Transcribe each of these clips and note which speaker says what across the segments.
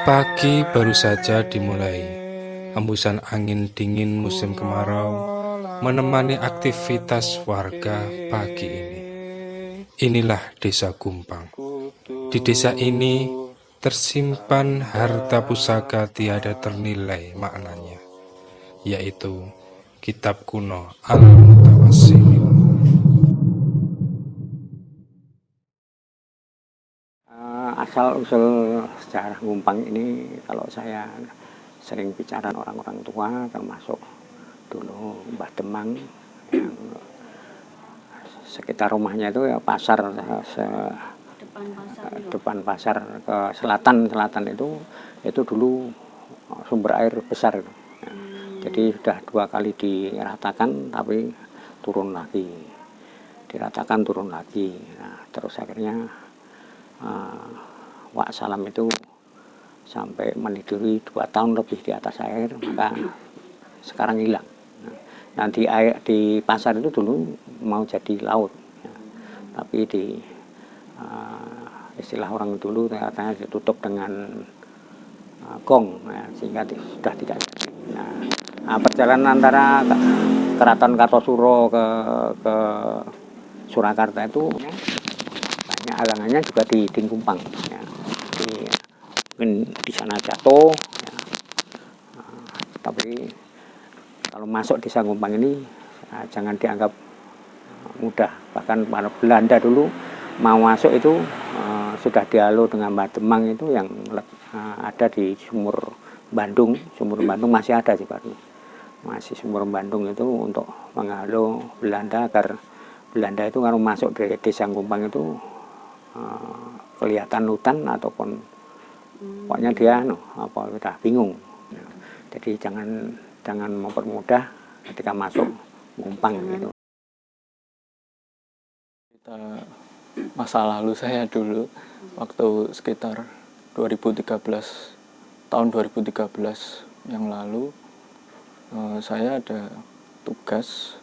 Speaker 1: Pagi baru saja dimulai. Hembusan angin dingin musim kemarau menemani aktivitas warga pagi ini. Inilah Desa Gumpang. Di desa ini tersimpan harta pusaka tiada ternilai maknanya, yaitu kitab kuno Al-Mutawassimin.
Speaker 2: Asal-usul sejarah Gumpang ini, kalau saya sering bicara orang-orang tua, termasuk dulu Mbah Demang, yang sekitar rumahnya itu ya pasar, depan pasar ke selatan itu dulu sumber air besar itu. Jadi sudah 2 kali diratakan, tapi turun lagi, diratakan turun lagi. Nah, terus akhirnya Wak Salam itu sampai meniduri 2 tahun lebih di atas air, maka sekarang hilang. Nah, di pasar itu dulu mau jadi laut, ya. Tapi istilah orang dulu katanya ditutup dengan gong, ya, sehingga sudah tidak jadi. Nah, perjalanan antara Keraton Kartosuro ke Surakarta itu banyak halangannya juga di Gumpang, ya. Jadi, mungkin di sana jatuh, ya. Tapi kalau masuk desa Gumpang ini jangan dianggap mudah. Bahkan para Belanda dulu mau masuk itu sudah dialog dengan Mbah Demang itu yang ada di Sumur Bandung. Sumur Bandung masih ada sih Pak. Masih Sumur Bandung itu untuk menghalau Belanda agar Belanda itu kalau masuk dari desa Gumpang itu kelihatan hutan ataupun pokoknya dia udah bingung. Jadi jangan mempermudah ketika masuk Gumpang gitu.
Speaker 3: Masa lalu saya dulu waktu sekitar 2013, tahun 2013 yang lalu, saya ada tugas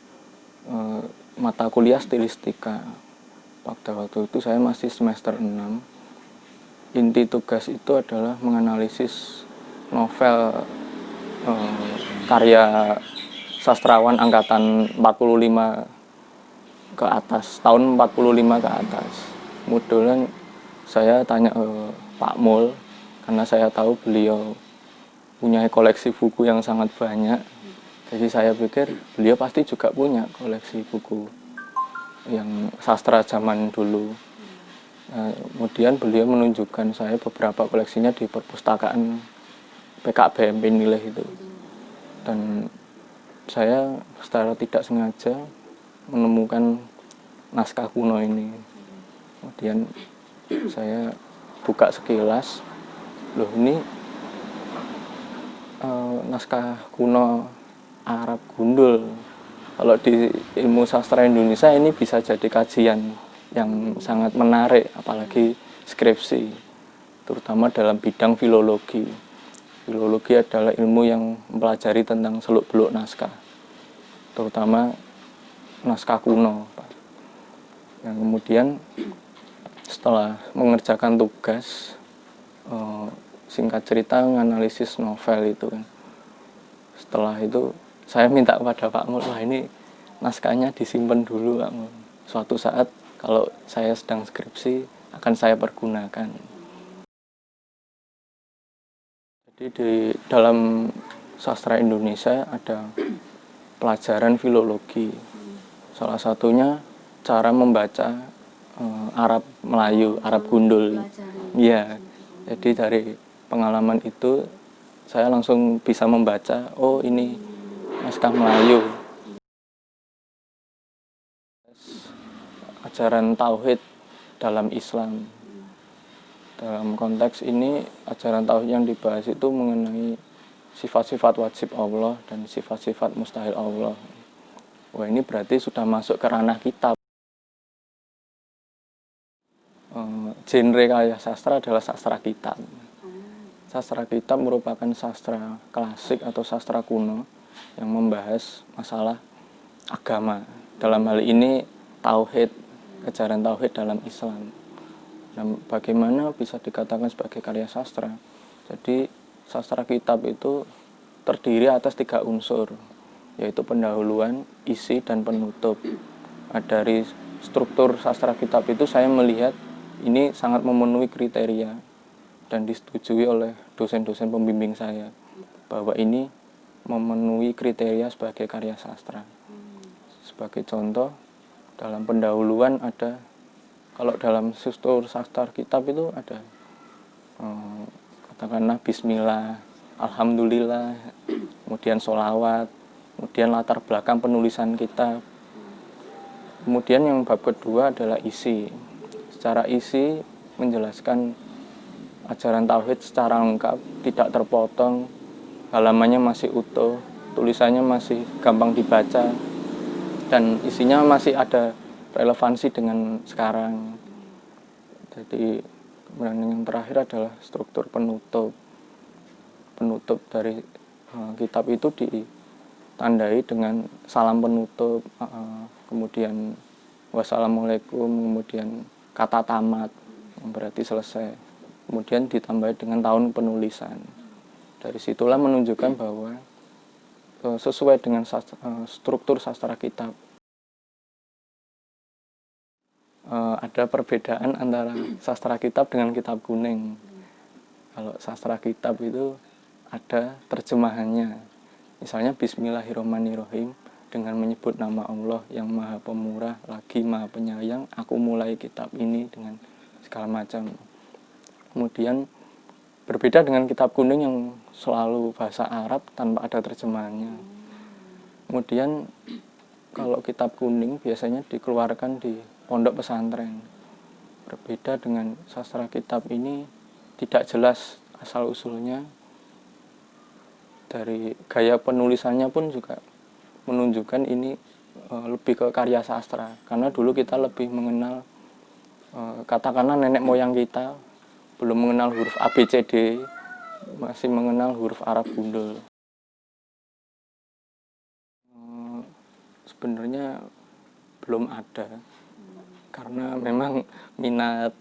Speaker 3: mata kuliah stilistika. Waktu itu saya masih semester 6. Inti tugas itu adalah menganalisis novel karya sastrawan angkatan 45 ke atas, tahun 45 ke atas. Kemudian saya tanya Pak Mul, karena saya tahu beliau punya koleksi buku yang sangat banyak. Jadi saya pikir beliau pasti juga punya koleksi buku yang sastra zaman dulu. Kemudian beliau menunjukkan saya beberapa koleksinya di perpustakaan PKBM Pinilih itu. Dan saya secara tidak sengaja menemukan naskah kuno ini. Kemudian saya buka sekilas, loh ini naskah kuno Arab Gundul. Kalau di ilmu sastra Indonesia ini bisa jadi kajian yang sangat menarik, apalagi skripsi, terutama dalam bidang filologi. Filologi adalah ilmu yang mempelajari tentang seluk-beluk naskah, terutama naskah kuno. Yang kemudian setelah mengerjakan tugas, singkat cerita menganalisis novel itu kan. Setelah itu saya minta kepada Pak Mul, wah ini naskahnya disimpan dulu Pak Mul. Suatu saat kalau saya sedang skripsi akan saya pergunakan. Jadi di dalam sastra Indonesia ada pelajaran filologi. Salah satunya cara membaca Arab Melayu, Arab Gundul. Iya. Jadi dari pengalaman itu saya langsung bisa membaca, oh ini naskah Melayu. Ajaran tauhid dalam Islam. Dalam konteks ini ajaran tauhid yang dibahas itu mengenai sifat-sifat wajib Allah dan sifat-sifat mustahil Allah. Wah, ini berarti sudah masuk ke ranah kitab. Genre karya sastra adalah sastra kitab. Sastra kitab merupakan sastra klasik atau sastra kuno yang membahas masalah agama. Dalam hal ini tauhid, ajaran tauhid dalam Islam. Nah, bagaimana bisa dikatakan sebagai karya sastra? Jadi sastra kitab itu terdiri atas 3 unsur, yaitu pendahuluan, isi, dan penutup. Nah, dari struktur sastra kitab itu saya melihat ini sangat memenuhi kriteria dan disetujui oleh dosen-dosen pembimbing saya bahwa ini memenuhi kriteria sebagai karya sastra. Sebagai contoh, dalam pendahuluan ada, kalau dalam struktur sastra kitab itu ada katakanlah bismillah, alhamdulillah, kemudian sholawat, kemudian latar belakang penulisan kitab. Kemudian yang bab kedua adalah isi. Secara isi menjelaskan ajaran tauhid secara lengkap, tidak terpotong, halamannya masih utuh, tulisannya masih gampang dibaca, dan isinya masih ada relevansi dengan sekarang. Jadi kemudian yang terakhir adalah struktur penutup. Penutup dari kitab itu ditandai dengan salam penutup, kemudian wassalamualaikum, kemudian kata tamat yang berarti selesai, kemudian ditambah dengan tahun penulisan. Dari situlah menunjukkan bahwa sesuai dengan struktur sastra kitab. Ada perbedaan antara sastra kitab dengan kitab kuning. Kalau sastra kitab itu ada terjemahannya. Misalnya Bismillahirrahmanirrahim, dengan menyebut nama Allah yang Maha Pemurah lagi Maha Penyayang, aku mulai kitab ini dengan segala macam. Kemudian berbeda dengan kitab kuning yang selalu bahasa Arab tanpa ada terjemahannya. Kemudian kalau kitab kuning biasanya dikeluarkan di pondok pesantren. Berbeda dengan sastra kitab ini, tidak jelas asal-usulnya. Dari gaya penulisannya pun juga menunjukkan ini lebih ke karya sastra. Karena dulu kita lebih mengenal, katakanlah nenek moyang kita belum mengenal huruf A, B, C, D, masih mengenal huruf Arab gundul. Sebenarnya belum ada, karena memang minat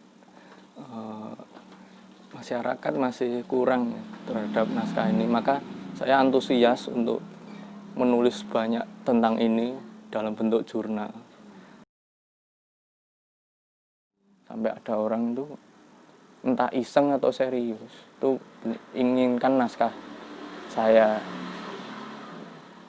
Speaker 3: masyarakat masih kurang terhadap naskah ini. Maka saya antusias untuk menulis banyak tentang ini dalam bentuk jurnal. Sampai ada orang tuh entah iseng atau serius tuh inginkan naskah saya.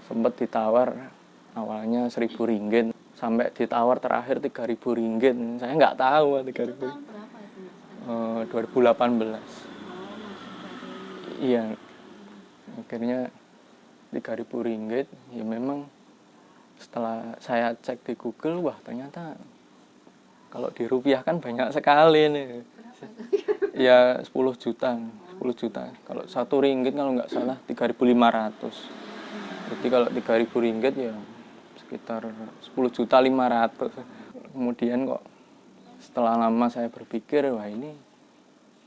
Speaker 3: Sempat ditawar awalnya 1.000 ringgit, sampai ditawar terakhir 3.000 ringgit. Saya nggak tahu 3.000. 2018. Iya. Akhirnya 3.000 ringgit, ya memang setelah saya cek di Google, wah ternyata kalau dirupiahkan banyak sekali nih. Ya 10 juta. Kalau 1 ringgit kalau nggak salah 3.500. Jadi kalau 3.000 ringgit ya sekitar 10.500.000. Kemudian kok setelah lama saya berpikir, wah ini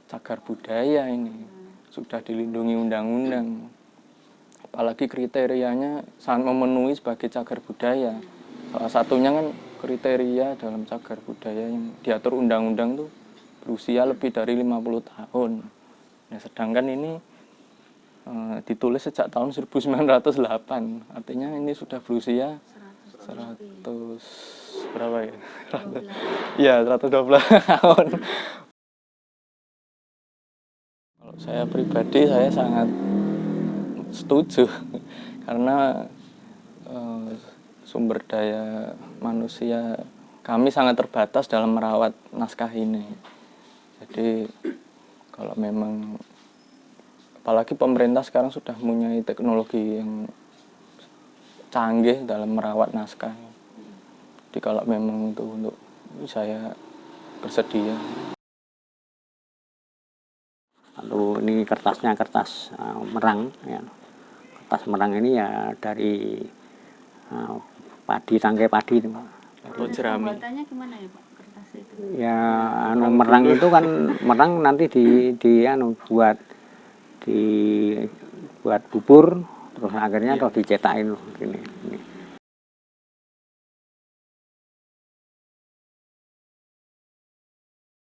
Speaker 3: cagar budaya ini, sudah dilindungi undang-undang. Apalagi kriterianya sangat memenuhi sebagai cagar budaya. Salah satunya kan kriteria dalam cagar budaya yang diatur undang-undang tuh berusia lebih dari 50 tahun. Nah, sedangkan ini ditulis sejak tahun 1908. Artinya ini sudah berusia 100 berapa ya? Iya, 112 tahun. Kalau saya pribadi, saya sangat setuju karena sumber daya manusia kami sangat terbatas dalam merawat naskah ini. Jadi kalau memang, apalagi pemerintah sekarang sudah mempunyai teknologi yang canggih dalam merawat naskah. Jadi kalau memang untuk saya bersedia.
Speaker 2: Lalu ini kertasnya kertas merang, ya. Kertas merang ini ya dari padi, tangkai padi itu.
Speaker 3: Atau jerami.
Speaker 4: Pembuatannya gimana ya Pak, kertas itu?
Speaker 2: Ya merang itu kan merang nanti buat bubur, terus akhirnya terus dicetakin gini.